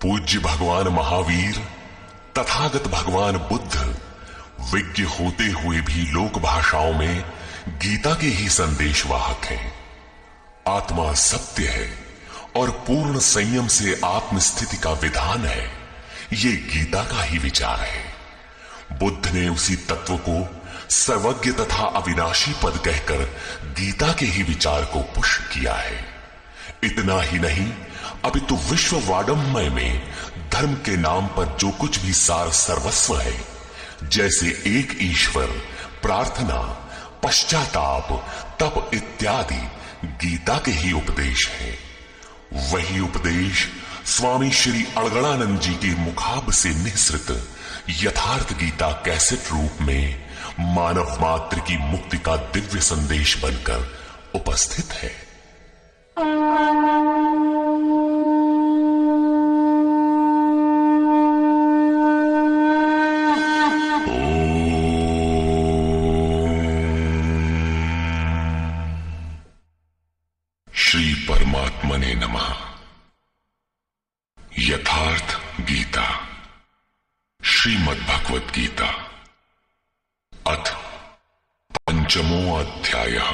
पूज्य भगवान महावीर तथागत भगवान बुद्ध विज्ञ होते हुए भी लोक भाषाओं में गीता के ही संदेशवाहक हैं। आत्मा सत्य है और पूर्ण संयम से आत्मस्थिति का विधान है, ये गीता का ही विचार है। बुद्ध ने उसी तत्व को सर्वज्ञ तथा अविनाशी पद कहकर गीता के ही विचार को पुष्ट किया है। इतना ही नहीं, अपितु विश्व वाडमय में धर्म के नाम पर जो कुछ भी सार सर्वस्व है, जैसे एक ईश्वर, प्रार्थना, पश्चाताप, तप इत्यादि गीता के ही उपदेश है। वही उपदेश स्वामी श्री अड़गड़ानंद जी के मुखाब से निःसृत यथार्थ गीता कैसेट रूप में मानव मात्र की मुक्ति का दिव्य संदेश बनकर उपस्थित है। श्री परमात्मने नमः। यथार्थ गीता, श्रीमद् भगवत गीता, अथ पंचमो अध्यायः।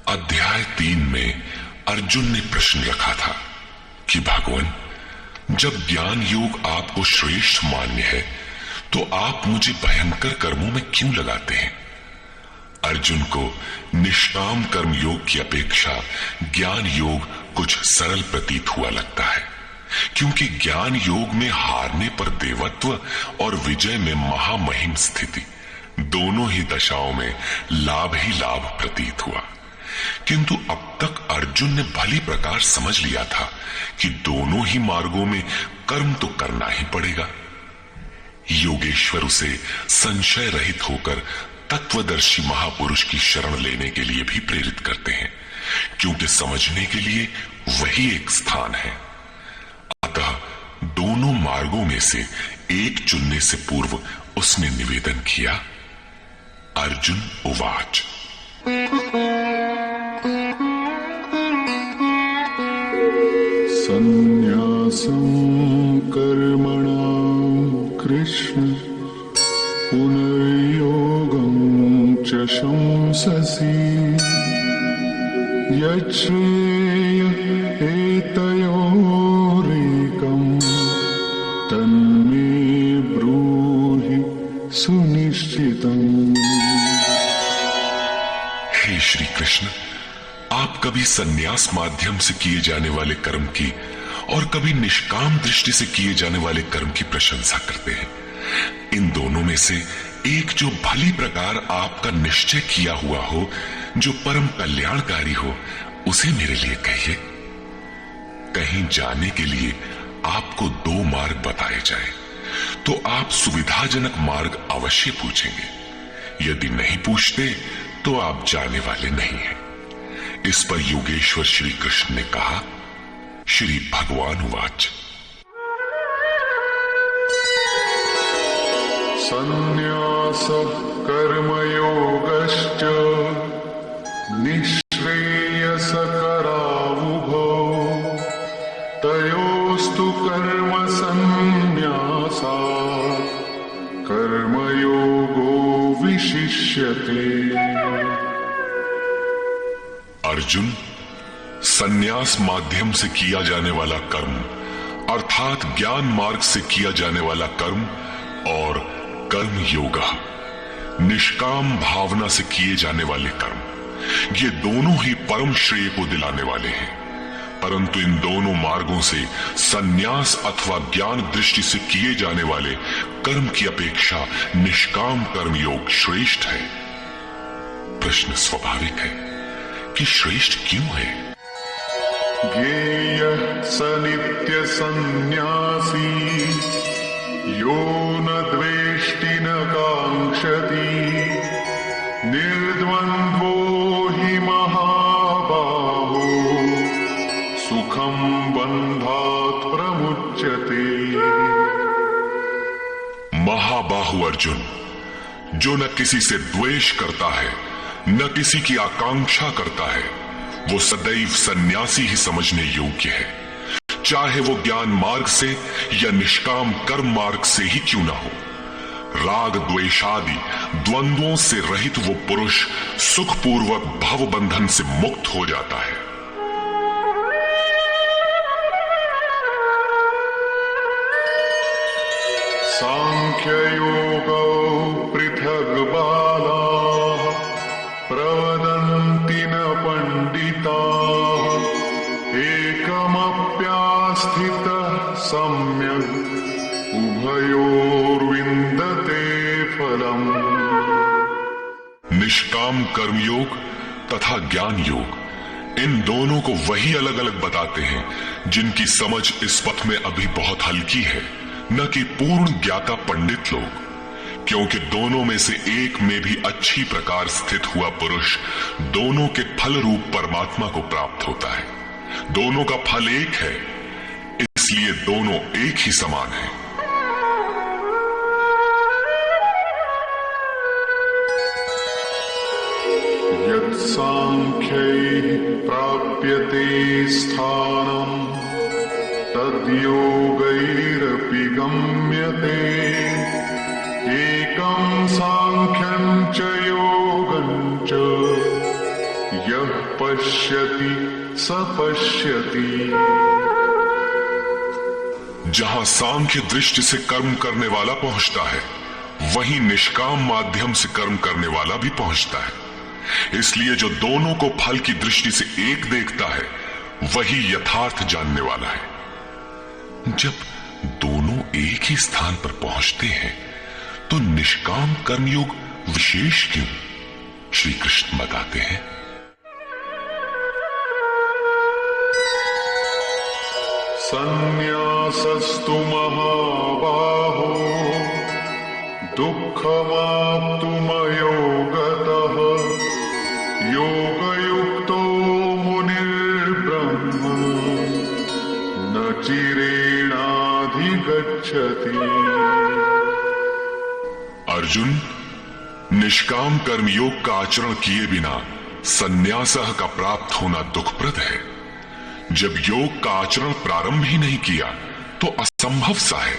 अध्याय 3 में अर्जुन ने प्रश्न रखा था कि भगवान, जब ज्ञान योग आपको श्रेष्ठ मान्य है तो आप मुझे भयंकर कर्मों में क्यों लगाते हैं? अर्जुन को निष्काम कर्म योग की अपेक्षा ज्ञान योग कुछ सरल प्रतीत हुआ लगता है, क्योंकि ज्ञान योग में हारने पर देवत्व और विजय में महामहिम स्थिति, दोनों ही दशाओं में लाभ ही लाभ प्रतीत हुआ। किंतु अब तक अर्जुन ने भली प्रकार समझ लिया था कि दोनों ही मार्गों में कर्म तो करना ही पड़ेगा। योगेश्वर उसे संशय रहित होकर तत्वदर्शी महापुरुष की शरण लेने के लिए भी प्रेरित करते हैं, क्योंकि समझने के लिए वही एक स्थान है। अतः दोनों मार्गों में से एक चुनने से पूर्व उसने निवेदन किया। अर्जुन उवाच। संन्यासं कर्मणां कृष्ण पुनर्योगं च शंससि यच्छ्रेय एतयोरेकं तन्मे ब्रूहि सुनिश्चितम्। हे श्री कृष्ण, आप कभी संन्यास माध्यम से किए जाने वाले कर्म की और कभी निष्काम दृष्टि से किए जाने वाले कर्म की प्रशंसा करते हैं। इन दोनों में से एक जो भली प्रकार आपका निश्चय किया हुआ हो, जो परम कल्याणकारी हो, उसे मेरे लिए कहिए। कहीं जाने के लिए आपको 2 मार्ग बताए जाए तो आप सुविधाजनक मार्ग अवश्य पूछेंगे। यदि नहीं पूछते तो आप जाने वाले नहीं हैं। इस पर योगेश्वर श्री कृष्ण ने कहा। श्री भगवान उवाच। संन्यासः कर्मयोगश्च निःश्रेयसकरावुभौ तयोस्तु कर्म संन्यासात् कर्मयोगो विशिष्यते। अर्जुन, संन्यास माध्यम से किया जाने वाला कर्म अर्थात ज्ञान मार्ग से किया जाने वाला कर्म और कर्म योगा निष्काम भावना से किए जाने वाले कर्म, ये दोनों ही परम श्रेय को दिलाने वाले हैं। परंतु इन दोनों मार्गों से संन्यास अथवा ज्ञान दृष्टि से किए जाने वाले कर्म की अपेक्षा निष्काम कर्म योग श्रेष्ठ है। प्रश्न स्वाभाविक है कि श्रेष्ठ क्यों है? ज्ञेयः स नित्य सन्न्यासी यो न द्वेष्टि न कांक्षति निर्द्वन्द्वो हि महाबाहो सुखं बन्धात् प्रमुच्यते। महाबाहु अर्जुन, जो न किसी से द्वेष करता है न किसी की आकांक्षा करता है, वो सदैव सन्यासी ही समझने योग्य है। चाहे वो ज्ञान मार्ग से या निष्काम कर्म मार्ग से ही क्यों ना हो। राग द्वेषादि द्वंद्वों से रहित वो पुरुष सुखपूर्वक भव बंधन से मुक्त हो जाता है। सांख्ययोगो पृथग् बालाः प्रवदन्ति न पंडिताः एकमप्यास्थितः सम्यक् उभयोर्विन्दते फलम्। निष्काम कर्मयोग तथा ज्ञान योग, इन दोनों को वही अलग अलग बताते हैं जिनकी समझ इस पथ में अभी बहुत हल्की है, न कि पूर्ण ज्ञाता पंडित लोग। क्योंकि दोनों में से एक में भी अच्छी प्रकार स्थित हुआ पुरुष दोनों के फल रूप परमात्मा को प्राप्त होता है। दोनों का फल एक है, इसलिए दोनों एक ही समान है। यत् सांख्यैः प्राप्यते स्थानम् तद्योगैरपि गम्यते एकं सांख्यं च योगं च यः पश्यति स पश्यति। जहां सांख्य दृष्टि से कर्म करने वाला पहुंचता है, वहीं निष्काम माध्यम से कर्म करने वाला भी पहुंचता है। इसलिए जो दोनों को फल की दृष्टि से एक देखता है, वही यथार्थ जानने वाला है। जब दोनों एक ही स्थान पर पहुंचते हैं, तो निष्काम कर्मयोग विशेष क्यों? श्री कृष्ण बताते हैं, संन्यासस्तु महाबाहो दुःखमाप्तुमयोगतः योगयुक्तो मुनिर्ब्रह्म न चिरेणाधिगच्छति। अर्जुन, निष्काम कर्मयोग का आचरण किए बिना संन्यासः का प्राप्त होना दुखप्रद है। जब योग का आचरण प्रारंभ ही नहीं किया तो असंभव सा है।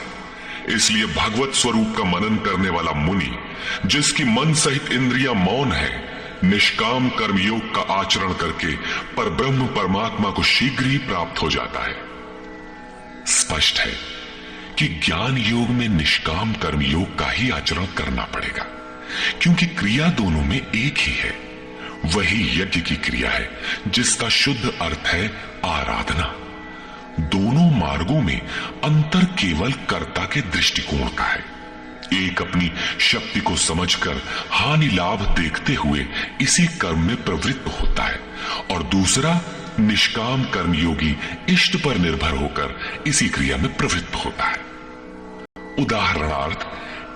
इसलिए भगवत स्वरूप का मनन करने वाला मुनि, जिसकी मन सहित इंद्रियां मौन है, निष्काम कर्मयोग का आचरण करके परब्रह्म परमात्मा को शीघ्र ही प्राप्त हो जाता है। स्पष्ट है कि ज्ञान योग में निष्काम कर्मयोग का ही आचरण करना पड़ेगा, क्योंकि क्रिया दोनों में एक ही है। वही यज्ञ की क्रिया है जिसका शुद्ध अर्थ है आराधना। दोनों मार्गों में अंतर केवल कर्ता के दृष्टिकोण का है। एक अपनी शक्ति को समझकर हानि लाभ देखते हुए इसी कर्म में प्रवृत्त होता है, और दूसरा निष्काम कर्मयोगी इष्ट पर निर्भर होकर इसी क्रिया में प्रवृत्त होता है। उदाहरणार्थ,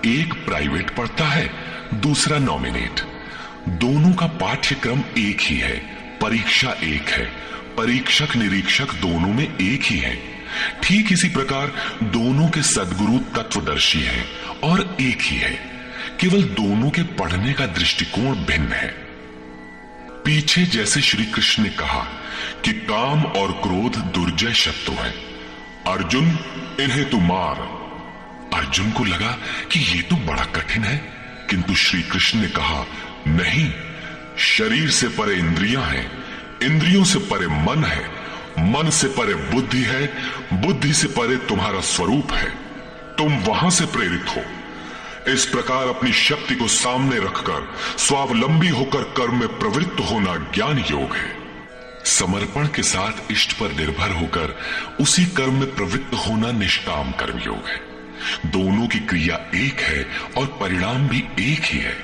एक प्राइवेट पढ़ता है, दूसरा नॉमिनेट। दोनों का पाठ्यक्रम एक ही है, परीक्षा एक है, परीक्षक निरीक्षक दोनों में एक ही है। ठीक इसी प्रकार दोनों के सद्गुरु तत्वदर्शी हैं और एक ही है, केवल दोनों के पढ़ने का दृष्टिकोण भिन्न है। पीछे जैसे श्री कृष्ण ने कहा कि काम और क्रोध दुर्जय शत्रु हैं, अर्जुन इन्हें तू मार। अर्जुन को लगा कि ये तो बड़ा कठिन है, किंतु श्री कृष्ण ने कहा, नहीं, शरीर से परे इंद्रियां हैं, इंद्रियों से परे मन है, मन से परे बुद्धि है, बुद्धि से परे तुम्हारा स्वरूप है। तुम वहां से प्रेरित हो। इस प्रकार अपनी शक्ति को सामने रखकर स्वावलंबी होकर कर्म में प्रवृत्त होना ज्ञान योग है। समर्पण के साथ इष्ट पर निर्भर होकर उसी कर्म में प्रवृत्त होना निष्काम कर्म योग है। दोनों की क्रिया एक है और परिणाम भी एक ही है।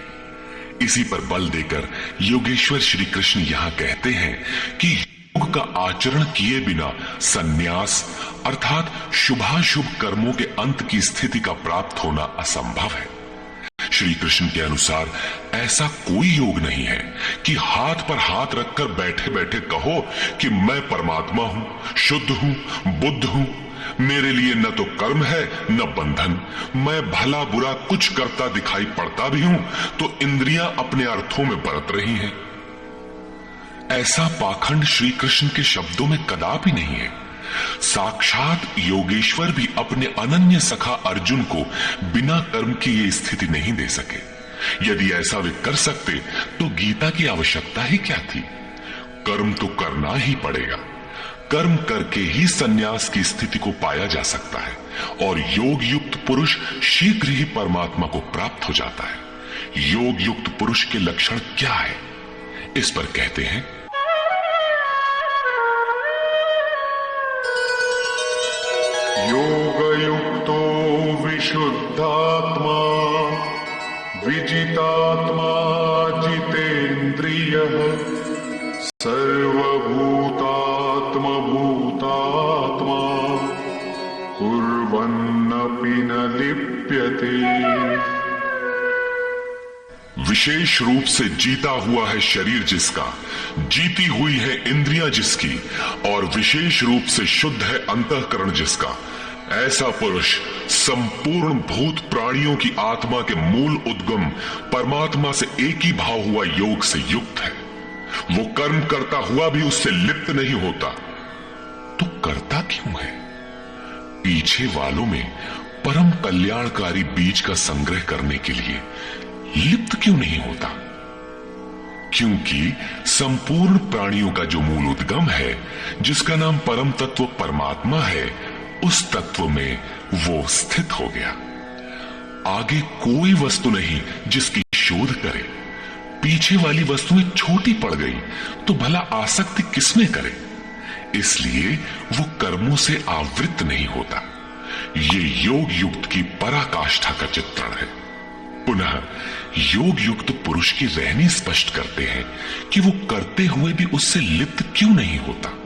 इसी पर बल देकर योगेश्वर श्री कृष्ण यहां कहते हैं कि योग का आचरण किए बिना संन्यास अर्थात शुभाशुभ कर्मों के अंत की स्थिति का प्राप्त होना असंभव है। श्री कृष्ण के अनुसार ऐसा कोई योग नहीं है कि हाथ पर हाथ रखकर बैठे बैठे कहो कि मैं परमात्मा हूं, शुद्ध हूं, बुद्ध हूं, मेरे लिए न तो कर्म है न बंधन, मैं भला बुरा कुछ करता दिखाई पड़ता भी हूं तो इंद्रियां अपने अर्थों में बरत रही हैं। ऐसा पाखंड श्री कृष्ण के शब्दों में कदापि नहीं है। साक्षात योगेश्वर भी अपने अनन्य सखा अर्जुन को बिना कर्म की ये स्थिति नहीं दे सके। यदि ऐसा वे कर सकते तो गीता की आवश्यकता ही क्या थी। कर्म तो करना ही पड़ेगा। कर्म करके ही सन्यास की स्थिति को पाया जा सकता है और योग युक्त पुरुष शीघ्र ही परमात्मा को प्राप्त हो जाता है। योग युक्त पुरुष के लक्षण क्या है, इस पर कहते हैं, योगयुक्तो विशुद्धात्मा विजितात्मा जितेन्द्रियः सर्वभूतात्म भूतात्मा कुर्वन्नपि न लिप्यते। विशेष रूप से जीता हुआ है शरीर जिसका, जीती हुई है इंद्रियां जिसकी, और विशेष रूप से शुद्ध है अंतःकरण जिसका, ऐसा पुरुष संपूर्ण भूत प्राणियों की आत्मा के मूल उद्गम परमात्मा से एक ही भाव हुआ योग से युक्त है। वो कर्म करता हुआ भी उससे लिप्त नहीं होता। तो करता क्यों है? पीछे वालों में परम कल्याणकारी बीज का संग्रह करने के लिए लिप्त क्यों नहीं होता? क्योंकि संपूर्ण प्राणियों का जो मूल उद्गम है, जिसका नाम परम तत्व परमात्मा है, उस तत्व में वो स्थित हो गया। आगे कोई वस्तु नहीं जिसकी शोध करे। पीछे वाली वस्तुएं छोटी पड़ गई तो भला आसक्ति किसमें करे? इसलिए वो कर्मों से आवृत्त नहीं होता। ये योग युक्त की पराकाष्ठा का चित्रण है। पुनः योग युक्त पुरुष की रहनी स्पष्ट करते हैं कि वो करते हुए भी उससे लिप्त क्यों नहीं होता।